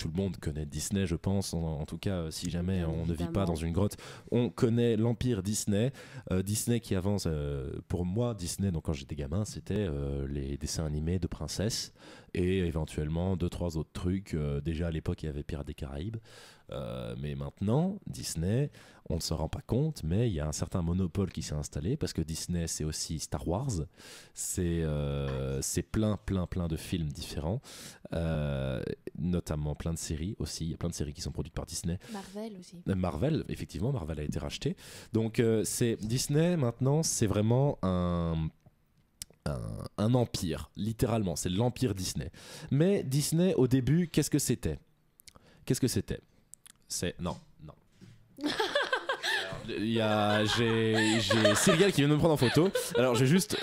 tout le monde connaît Disney, je pense. En tout cas, si jamais Bien on ne vit pas évidemment. dans une grotte, on connaît l'empire Disney. Disney qui avance, pour moi, Disney, donc quand j'étais gamin, c'était les dessins animés de princesses et éventuellement deux, trois autres trucs. Déjà à l'époque, il y avait Pirates des Caraïbes. Mais maintenant, Disney, on ne se rend pas compte, mais il y a un certain monopole qui s'est installé parce que Disney, c'est aussi Star Wars, c'est plein de films différents, notamment plein de séries aussi. Il y a plein de séries qui sont produites par Disney. Marvel aussi. Marvel, effectivement, Marvel a été racheté. Donc, c'est Disney maintenant, c'est vraiment un empire, littéralement, c'est l'empire Disney. Mais Disney, au début, qu'est-ce que c'était? C'est... Non. Il y a... J'ai Cyril qui vient de me prendre en photo. Alors, j'ai juste...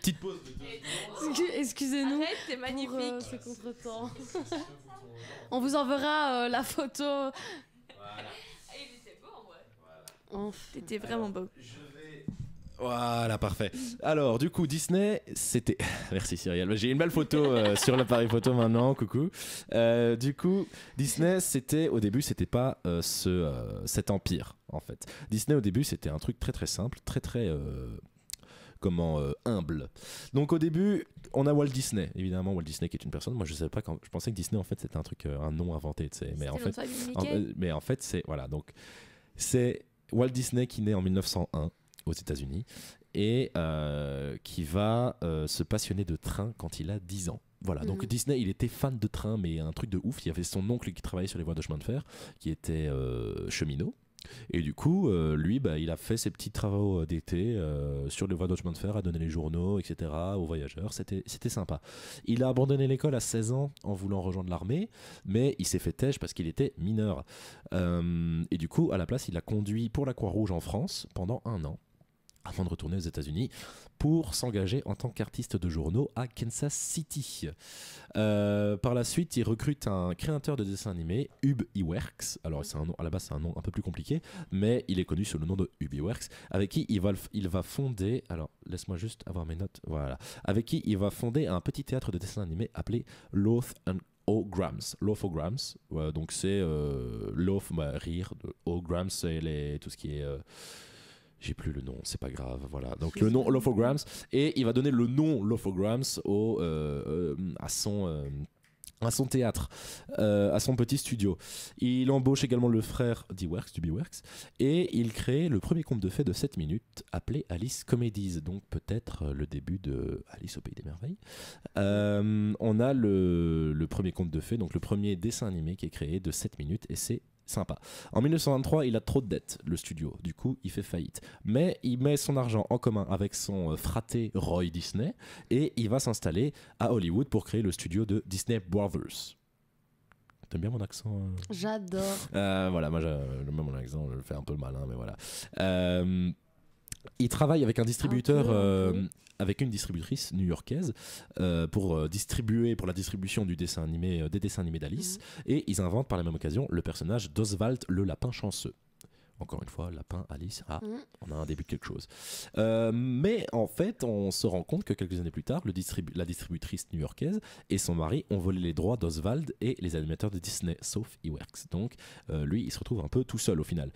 Petite pause de 2 secondes. Excusez-nous Arrête, t'es magnifique. pour ce contretemps. On vous enverra la photo. Ah, il était beau en vrai. Enfin. T'étais vraiment beau. Voilà, parfait. Alors, du coup, Disney, c'était... Merci Cyrielle. J'ai une belle photo sur l'appareil photo maintenant, coucou. Du coup, Disney, au début, c'était pas cet empire, en fait. Disney, au début, c'était un truc très très simple, très humble. Donc au début, on a Walt Disney, évidemment Walt Disney qui est une personne. Moi je savais pas quand je pensais que Disney en fait c'était un truc, un nom inventé, tu sais. Mais en fait c'est voilà, donc c'est Walt Disney qui naît en 1901 aux États-Unis et qui va se passionner de train quand il a 10 ans. Voilà, donc Disney, il était fan de train, mais un truc de ouf. Il y avait son oncle qui travaillait sur les voies de chemin de fer, qui était cheminot. Et du coup, lui, il a fait ses petits travaux d'été sur les voies de chemin de fer, à donner les journaux, etc. aux voyageurs. C'était sympa. Il a abandonné l'école à 16 ans en voulant rejoindre l'armée, mais il s'est fait têche parce qu'il était mineur. Et du coup, à la place, il a conduit pour la Croix-Rouge en France pendant 1 an, avant de retourner aux États-Unis pour s'engager en tant qu'artiste de journaux à Kansas City. Par la suite, il recrute un créateur de dessins animés, Ub Iwerks. Alors, à la base, c'est un nom un peu plus compliqué, mais il est connu sous le nom de Ub Iwerks, avec qui il va fonder. Alors, laisse-moi juste avoir mes notes. Voilà. Avec qui il va fonder un petit théâtre de dessins animés appelé Lothograms. Donc c'est Loth, rire, Ograms, c'est tout ce qui est... j'ai plus le nom, c'est pas grave, voilà. Donc le nom Lothograms, et il va donner le nom Lothograms à son théâtre, à son petit studio. Il embauche également le frère d'Iwerks, et il crée le premier conte de fées de 7 minutes appelé Alice Comedies, donc peut-être le début de Alice au Pays des Merveilles. On a le premier conte de fées, donc le premier dessin animé qui est créé de 7 minutes, et c'est sympa. En 1923, il a trop de dettes, le studio. Du coup, il fait faillite. Mais il met son argent en commun avec son fraté Roy Disney et il va s'installer à Hollywood pour créer le studio de Disney Brothers. T'aimes bien mon accent J'adore. Voilà, moi, même mon accent, je le fais un peu malin, mais voilà. Il travaille avec un distributeur, avec une distributrice new-yorkaise pour la distribution des dessins animés d'Alice, et ils inventent par la même occasion le personnage d'Oswald le lapin chanceux. Encore une fois, lapin, Alice, on a un début de quelque chose. Mais en fait, on se rend compte que quelques années plus tard, la distributrice new-yorkaise et son mari ont volé les droits d'Oswald et les animateurs de Disney, sauf Iwerks. Donc, lui, il se retrouve un peu tout seul au final.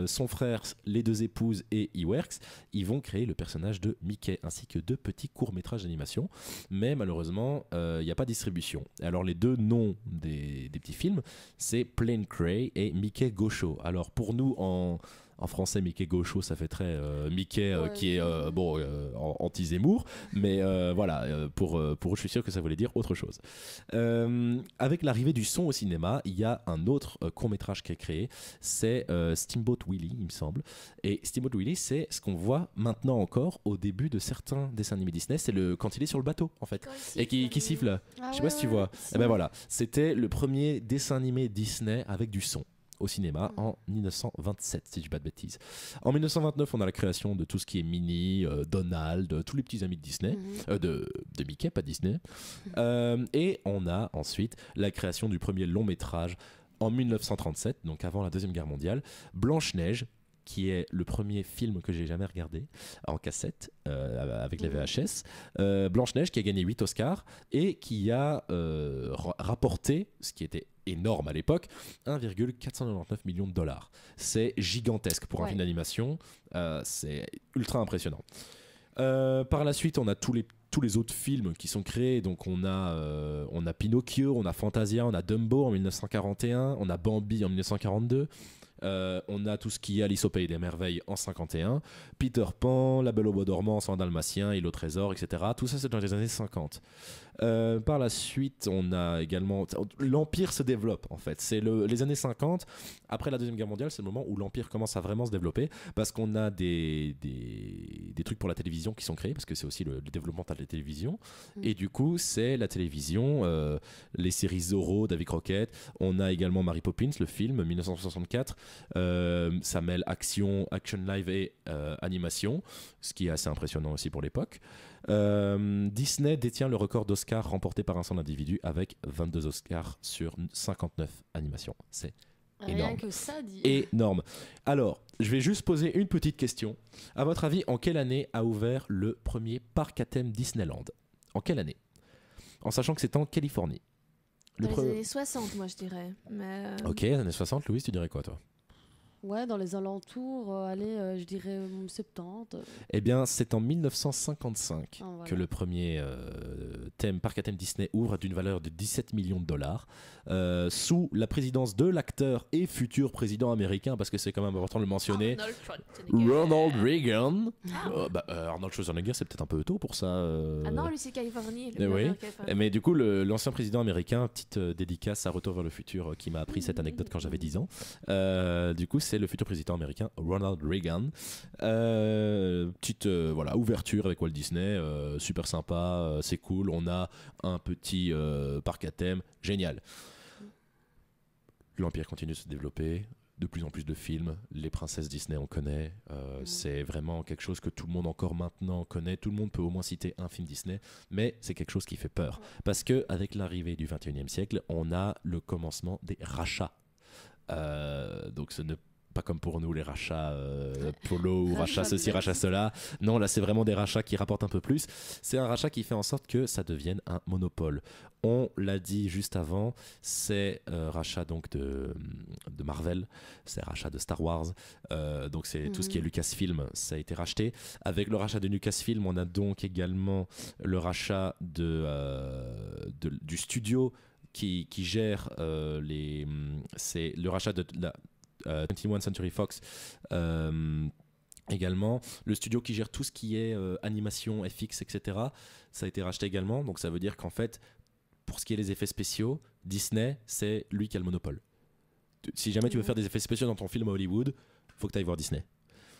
Son frère, les 2 épouses et Iwerks, ils vont créer le personnage de Mickey, ainsi que 2 petits courts-métrages d'animation. Mais malheureusement, il n'y a pas de distribution. Alors, les 2 noms des petits films, c'est Plain Cray et Mickey Gaucho. Alors pour nous en français, Mickey Gaucho, ça fait très Mickey qui est anti-Zemmour, mais pour eux, je suis sûr que ça voulait dire autre chose. Avec l'arrivée du son au cinéma, il y a un autre court-métrage qui est créé, c'est Steamboat Willie, il me semble. Et Steamboat Willie, c'est ce qu'on voit maintenant encore au début de certains dessins animés Disney, c'est quand il est sur le bateau en fait, et qui siffle. Je sais pas si tu vois. Et ben voilà, c'était le premier dessin animé Disney avec du son au cinéma en 1927, si je dis pas de bêtises. En 1929, on a la création de tout ce qui est Minnie, Donald, tous les petits amis de Disney, de Mickey, pas Disney. Et on a ensuite la création du premier long métrage en 1937, donc avant la Deuxième Guerre mondiale, Blanche-Neige, qui est le premier film que j'ai jamais regardé en cassette avec les VHS. Blanche-Neige qui a gagné 8 Oscars et qui a rapporté, ce qui était énorme à l'époque, 1,499 millions de dollars. C'est gigantesque pour un film d'animation. C'est ultra impressionnant. Par la suite, on a tous les autres films qui sont créés. Donc on a Pinocchio, on a Fantasia, on a Dumbo en 1941, on a Bambi en 1942. On a tout ce qui est Alice au Pays des Merveilles en 51, Peter Pan, La Belle au Bois dormant, Sans Dalmatien, Île au Trésor, etc. Tout ça, c'est dans les années 50. Par la suite, on a également... L'Empire se développe, en fait. C'est les années 50. Après la Deuxième Guerre mondiale, c'est le moment où l'Empire commence à vraiment se développer parce qu'on a des trucs pour la télévision qui sont créés, parce que c'est aussi le développement de la télévision. Et du coup, c'est la télévision, les séries Zorro, Davy Crockett. On a également Mary Poppins, le film, 1964. Ça mêle action live et animation, ce qui est assez impressionnant aussi pour l'époque. Disney détient le record d'Oscars remporté par un seul individu avec 22 Oscars sur 59 animations. C'est énorme. Rien que ça dit. Énorme. Alors, je vais juste poser une petite question. À votre avis, en quelle année a ouvert le premier parc à thème Disneyland ? En quelle année ? En sachant que c'est en Californie. Dans les années 60, moi je dirais. Mais... Ok, années 60. Louise, tu dirais quoi toi ? Ouais, dans les alentours, je dirais 70. Eh bien, c'est en 1955 voilà. que le premier parc à thème Disney ouvre d'une valeur de 17 millions de dollars sous la présidence de l'acteur et futur président américain, parce que c'est quand même important de le mentionner, Ronald Reagan. Arnold Schwarzenegger, c'est peut-être un peu tôt pour ça. Ah non, lui c'est Californie. Oui. Mais du coup, l'ancien président américain, petite dédicace à Retour vers le futur qui m'a appris cette anecdote quand j'avais 10 ans. Du coup, c'est le futur président américain Ronald Reagan. Petite ouverture avec Walt Disney, super sympa, c'est cool. On a un petit parc à thème, génial. L'Empire continue de se développer, de plus en plus de films. Les princesses Disney, on connaît. C'est vraiment quelque chose que tout le monde encore maintenant connaît. Tout le monde peut au moins citer un film Disney, mais c'est quelque chose qui fait peur. Parce qu'avec l'arrivée du 21e siècle, on a le commencement des rachats. Donc ce n'est pas comme pour nous les rachats polo ou rachats ceci, rachats cela. Non, là c'est vraiment des rachats qui rapportent un peu plus. C'est un rachat qui fait en sorte que ça devienne un monopole. On l'a dit juste avant, c'est rachat donc de Marvel, c'est rachat de Star Wars, donc c'est tout ce qui est Lucasfilm, ça a été racheté. Avec le rachat de Lucasfilm, on a donc également le rachat du studio qui gère c'est le rachat de la 21st Century Fox également, le studio qui gère tout ce qui est animation, FX, etc. Ça a été racheté également, donc ça veut dire qu'en fait, pour ce qui est des effets spéciaux, Disney, c'est lui qui a le monopole. Si jamais tu veux faire des effets spéciaux dans ton film à Hollywood, faut que tu ailles voir Disney.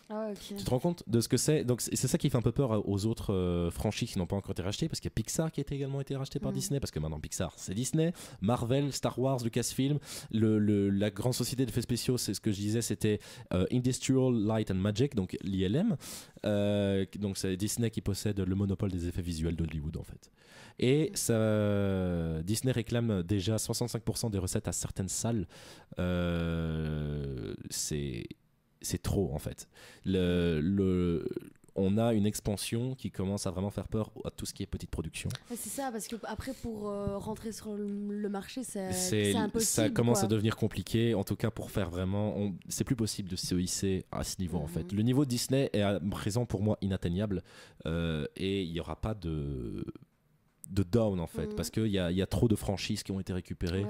Ah, okay. Tu te rends compte de ce que c'est? Donc c'est ça qui fait un peu peur aux autres franchises qui n'ont pas encore été rachetées, parce qu'il y a Pixar qui a également été racheté par Disney, parce que maintenant Pixar c'est Disney, Marvel, Star Wars, Lucasfilm, la grande société d'effets spéciaux, c'est ce que je disais, c'était Industrial Light and Magic, donc l'ILM, donc c'est Disney qui possède le monopole des effets visuels d'Hollywood en fait. Et Disney réclame déjà 65% des recettes à certaines salles. C'est trop en fait. On a une expansion qui commence à vraiment faire peur à tout ce qui est petite production. C'est ça, parce que après pour rentrer sur le marché, c'est impossible. Ça commence à devenir compliqué. En tout cas, pour faire vraiment, c'est plus possible de se hisser à ce niveau en fait. Le niveau de Disney est à présent pour moi inatteignable et il n'y aura pas de down en fait, parce qu'il y a trop de franchises qui ont été récupérées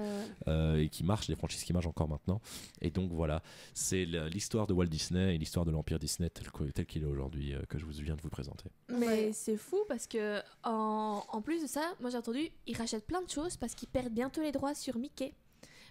et qui marchent, des franchises qui marchent encore maintenant, et donc voilà, c'est l'histoire de Walt Disney et l'histoire de l'Empire Disney tel qu'il est aujourd'hui que je viens de vous présenter. Mais c'est fou parce que en plus de ça, moi j'ai entendu, ils rachètent plein de choses parce qu'ils perdent bientôt les droits sur Mickey.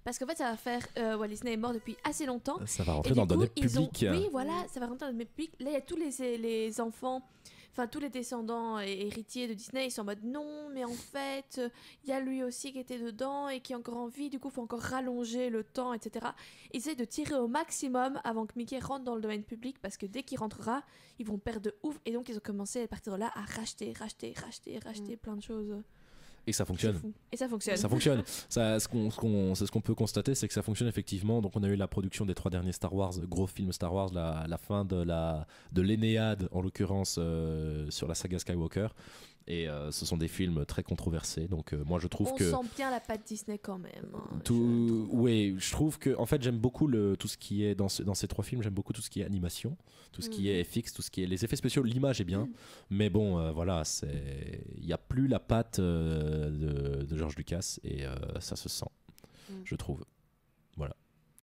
Parce qu'en fait, ça va faire... Walt Disney est mort depuis assez longtemps. Ça va rentrer dans le domaine public. Oui, voilà, ça va rentrer dans le domaine public. Là, il y a tous les enfants, enfin tous les descendants et héritiers de Disney, ils sont en mode non, mais en fait, il y a lui aussi qui était dedans et qui est encore en vie, du coup, il faut encore rallonger le temps, etc. Ils essaient de tirer au maximum avant que Mickey rentre dans le domaine public, parce que dès qu'il rentrera, ils vont perdre de ouf. Et donc, ils ont commencé à partir de là à racheter plein de choses. Et ça fonctionne. Et ça fonctionne. Ça fonctionne. C'est ce qu'on peut constater, c'est que ça fonctionne effectivement. Donc on a eu la production des 3 derniers Star Wars, gros films Star Wars, la fin de l'Énéade en l'occurrence sur la saga Skywalker. Et ce sont des films très controversés, donc moi je trouve on sent bien la patte Disney quand même. Oui, je trouve que en fait j'aime beaucoup tout ce qui est dans ces 3 films, j'aime beaucoup tout ce qui est animation, tout ce qui est FX, tout ce qui est les effets spéciaux, l'image est bien, mais bon voilà, il n'y a plus la patte de George Lucas et ça se sent, je trouve.